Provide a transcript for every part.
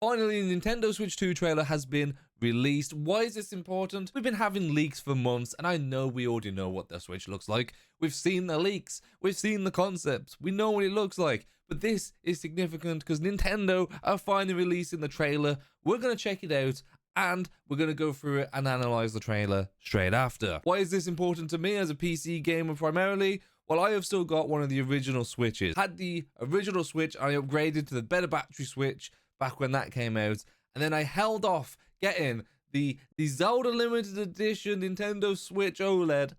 Finally, the Nintendo Switch 2 trailer has been released. Why is this important? We've been having leaks for months, and I know we already know what the Switch looks like. We've seen the leaks. We've seen the concepts. We know what it looks like. But this is significant because Nintendo are finally releasing the trailer. We're going to check it out, and we're going to go through it and analyze the trailer straight after. Why is this important to me as a PC gamer primarily? Well, I have still got one of the original Switches. Had the original Switch, I upgraded to the better battery Switch back when that came out, and then I held off getting the Zelda limited edition Nintendo Switch OLED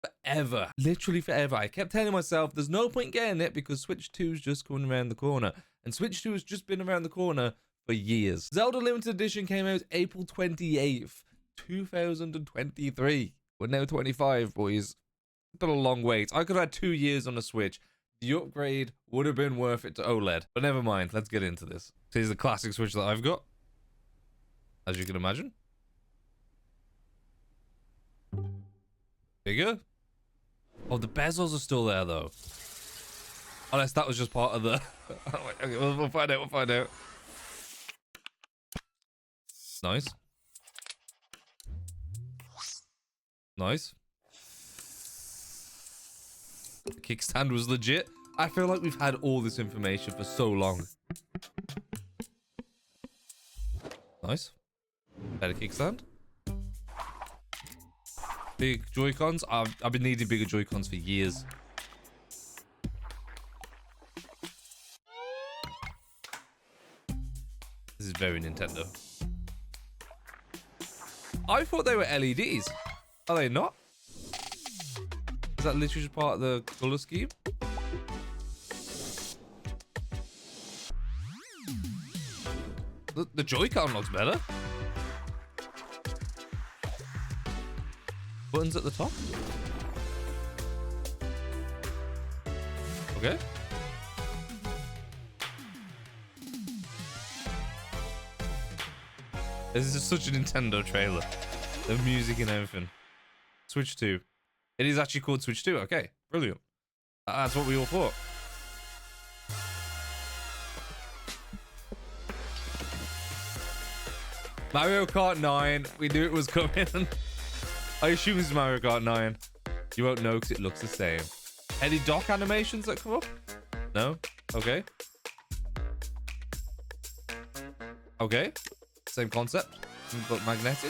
forever, literally forever. I kept telling myself there's no point getting it because Switch 2 is just coming around the corner, and Switch 2 has just been around the corner for years. Zelda limited edition came out April 28th 2023. We're now 25, boys. Been a long wait. I could have had 2 years on a Switch. The upgrade would have been worth it to OLED, but never mind. Let's get into this. So here's the classic Switch that I've got, as you can imagine. Bigger. Oh, the bezels are still there though. Unless that was just part of the... Okay, we'll find out. We'll find out. Nice. Nice. The kickstand was legit. I feel like we've had all this information for so long. Nice. Better kickstand. Big Joy-Cons. I've been needing bigger Joy-Cons for years. This is very Nintendo. I thought they were LEDs. Are they not? Is that literally just part of the color scheme? The Joy-Con looks better. Buttons at the top. Okay. This is such a Nintendo trailer. The music and everything. Switch 2. It is actually called Switch 2. Okay, brilliant. That's what we all thought. Mario Kart 9. We knew it was coming. I assume it's Mario Kart 9. You won't know because it looks the same. Any dock animations that come up? No? Okay. Okay. Same concept, but magnetic.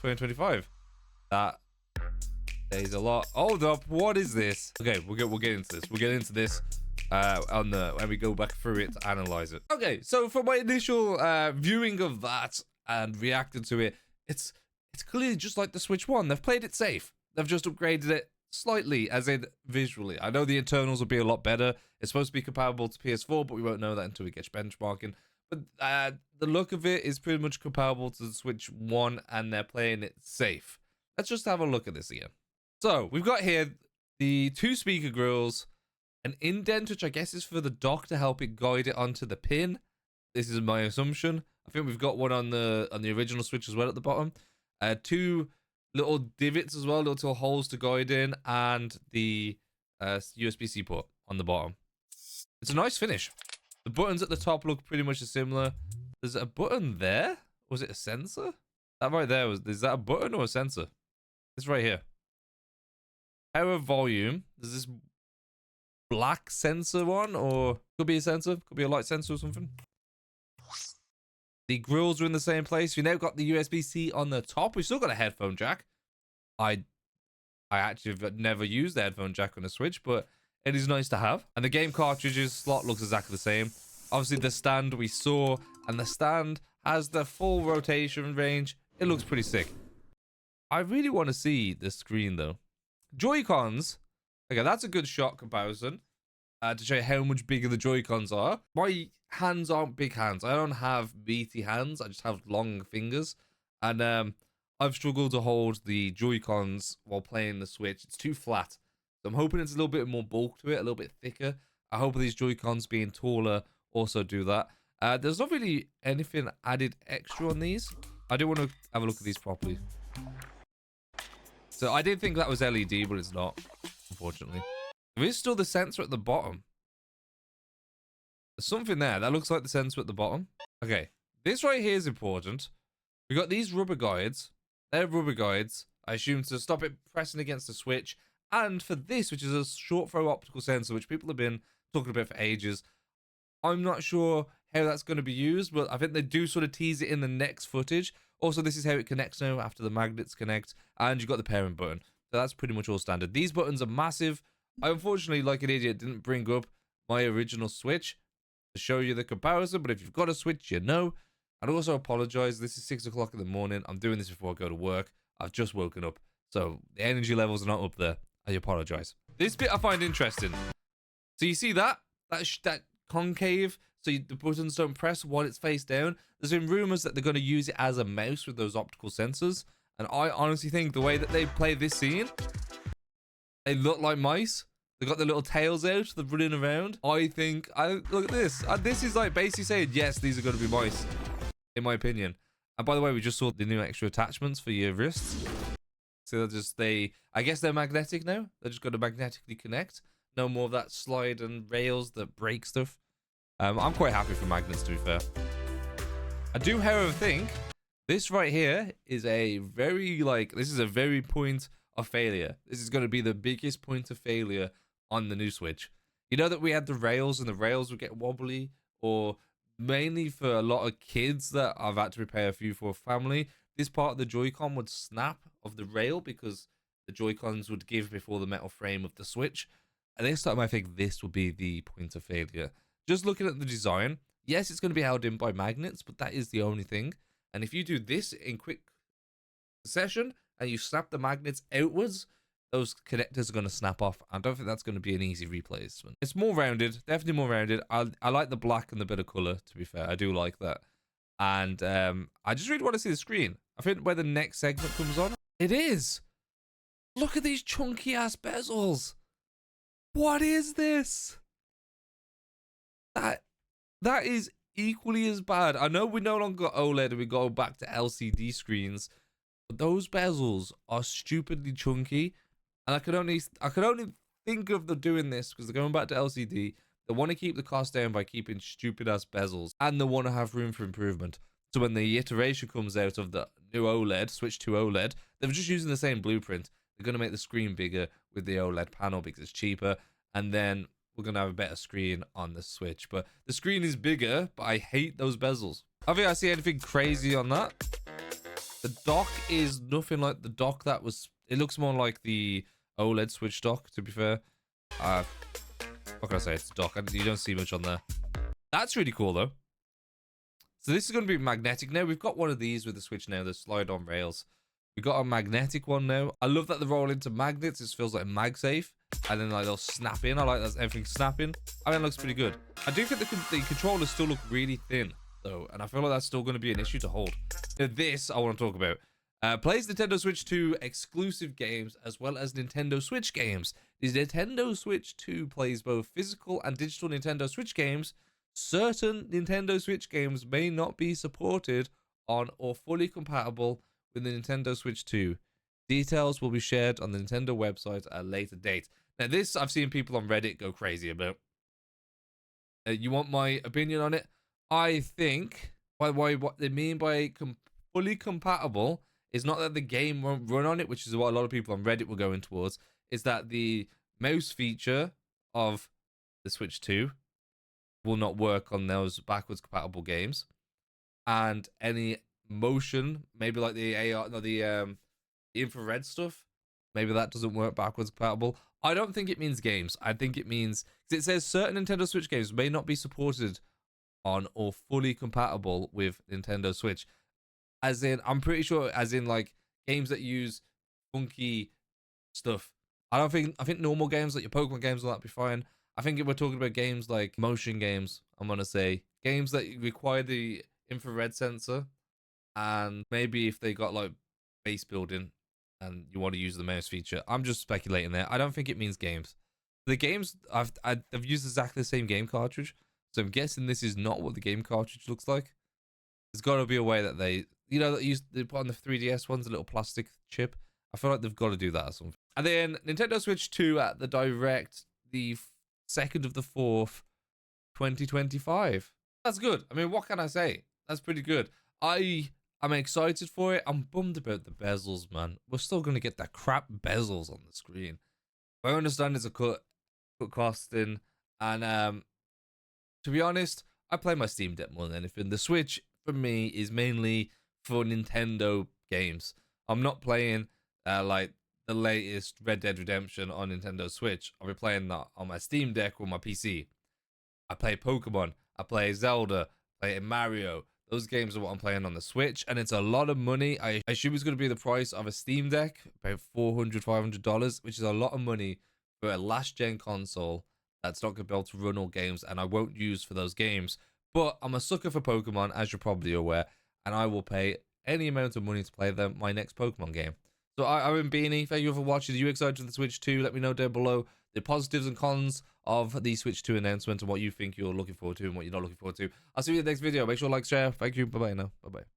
2025. That is a lot. Hold up. What is this? Okay, we'll get into this. We'll get into this when we go back through it to analyze it. Okay, so for my initial viewing of that and reacting to it, it's clearly just like the Switch 1. They've played it safe. They've just upgraded it slightly, as in visually. I know the internals will be a lot better. It's supposed to be comparable to PS4, but we won't know that until we get benchmarking. But the look of it is pretty much comparable to the Switch 1, and they're playing it safe. Let's just have a look at this again. So we've got here the 2 speaker grills, an indent, which I guess is for the dock to help it guide it onto the pin. This is my assumption. I think we've got one on the original Switch as well at the bottom. 2 little divots as well, little holes to guide in, and the USB-C port on the bottom. It's a nice finish. The buttons at the top look pretty much similar. There's a button there? Was it a sensor? That right there, is that a button or a sensor? It's right here. Power volume. Is this black sensor one, or could be a sensor? Could be a light sensor or something. The grills are in the same place. We now got the USB-C on the top. We've still got a headphone jack. I actually have never used the headphone jack on a Switch, but it is nice to have. And the game cartridges slot looks exactly the same. Obviously, the stand we saw, and the stand has the full rotation range. It looks pretty sick. I really want to see the screen, though. Joy-Cons. Okay, that's a good shot comparison to show you how much bigger the Joy-Cons are. My hands aren't big hands. I don't have meaty hands. I just have long fingers. And I've struggled to hold the Joy-Cons while playing the Switch. It's too flat. So I'm hoping it's a little bit more bulk to it, a little bit thicker. I hope these Joy-Cons being taller also do that. There's not really anything added extra on these. I do want to have a look at these properly. So I did think that was LED, but it's not, unfortunately. There is still the sensor at the bottom. There's something there. That looks like the sensor at the bottom. Okay. This right here is important. We got these rubber guides. They're rubber guides, I assume, to stop it pressing against the switch. And for this, which is a short throw optical sensor, which people have been talking about for ages. I'm not sure how that's going to be used, but I think they do sort of tease it in the next footage. Also, this is how it connects now after the magnets connect, and you've got the pairing button. So that's pretty much all standard. These buttons are massive. I unfortunately, like an idiot, didn't bring up my original Switch to show you the comparison, but if you've got a Switch, you know. I'd also apologize. This is 6 o'clock in the morning. I'm doing this before I go to work. I've just woken up, so the energy levels are not up there. I apologize. This bit I find interesting. So you see that? That concave, so the buttons don't press while it's face down. There's been rumors that they're going to use it as a mouse with those optical sensors, and I honestly think the way that they play this scene, they look like mice. They got their little tails out, they're running around. I think, look at this. This is like basically saying, yes, these are going to be mice, in my opinion. And by the way, we just saw the new extra attachments for your wrists. So I guess they're magnetic now. They're just going to magnetically connect. No more of that slide and rails that break stuff. I'm quite happy for magnets, to be fair. I do, however, think this right here is a very, this is a very point of failure. This is going to be the biggest point of failure on the new Switch. You know that we had the rails, and the rails would get wobbly, or mainly for a lot of kids that I've had to repair a few for a family, this part of the Joy-Con would snap of the rail because the Joy-Cons would give before the metal frame of the Switch. And this time I think this will be the point of failure. Just looking at the design, yes, it's going to be held in by magnets, but that is the only thing. And if you do this in quick succession and you snap the magnets outwards, those connectors are going to snap off. I don't think that's going to be an easy replacement. It's more rounded, definitely more rounded. I like the black and the bit of color, to be fair. I do like that. And I just really want to see the screen. I think where the next segment comes on, it is. Look at these chunky ass bezels. What is this? That is equally as bad. I know we no longer got OLED and we go back to LCD screens, but those bezels are stupidly chunky. And I could only think of them doing this because they're going back to LCD. They want to keep the cost down by keeping stupid ass bezels, and they want to have room for improvement. So when the iteration comes out of the new OLED, Switch to OLED, they're just using the same blueprint. They're going to make the screen bigger with the OLED panel because it's cheaper, and then we're going to have a better screen on the Switch. But the screen is bigger, but I hate those bezels. I think I see anything crazy on that. The dock is nothing like the dock that was... It looks more like the OLED Switch dock, to be fair. What can I say? It's a dock. You don't see much on there. That's really cool, though. So this is going to be magnetic now. We've got one of these with the Switch now, the slide-on rails. We've got a magnetic one now. I love that they roll into magnets. It feels like MagSafe. And then they'll snap in. I like that everything's snapping. I mean, it looks pretty good. I do think the controllers still look really thin, though. And I feel like that's still going to be an issue to hold. Now, this I want to talk about. Plays Nintendo Switch 2 exclusive games as well as Nintendo Switch games. The Nintendo Switch 2 plays both physical and digital Nintendo Switch games. Certain Nintendo Switch games may not be supported on or fully compatible with the Nintendo Switch 2. Details will be shared on the Nintendo website at a later date. Now this I've seen people on Reddit go crazy about. You want my opinion on it? I think what they mean by fully compatible is not that the game won't run on it, which is what a lot of people on Reddit were going towards, is that the mouse feature of the Switch 2 will not work on those backwards compatible games. And any motion, maybe like the AR, no, the infrared stuff, maybe that doesn't work backwards compatible. I don't think it means games. I think it means, because it says certain Nintendo Switch games may not be supported on or fully compatible with Nintendo Switch. As in, I'm pretty sure, as in like games that use funky stuff. I think normal games like your Pokemon games will not be fine. I think if we're talking about games like motion games, I'm gonna say games that require the infrared sensor, and maybe if they got like base building and you want to use the mouse feature. I'm just speculating there. I don't think it means games. The games I've used exactly the same game cartridge, so I'm guessing this is not what the game cartridge looks like. There's got to be a way that they put on the 3DS ones, a little plastic chip. I feel like they've got to do that or something. And then Nintendo Switch 2 at the Direct, the 2nd of the 4th, 2025. That's good. I mean, what can I say? That's pretty good. I'm excited for it. I'm bummed about the bezels, man. We're still gonna get that crap bezels on the screen. I understand it's a cut costing, and to be honest, I play my Steam Deck more than anything. The Switch for me is mainly for Nintendo games. I'm not playing like the latest Red Dead Redemption on Nintendo Switch. I'll be playing that on my Steam Deck or my PC. I play Pokemon, I play Zelda, play Mario. Those games are what I'm playing on the Switch, and it's a lot of money. I assume it's going to be the price of a Steam Deck, about $400, $500, which is a lot of money for a last-gen console that's not going to be able to run all games, and I won't use for those games. But I'm a sucker for Pokemon, as you're probably aware, and I will pay any amount of money to play my next Pokemon game. So I'm Beanie. Thank you for watching. Are you excited for the Switch 2? Let me know down below the positives and cons of the Switch 2 announcement and what you think you're looking forward to and what you're not looking forward to. I'll see you in the next video. Make sure to like, share. Thank you. Bye-bye now. Bye-bye.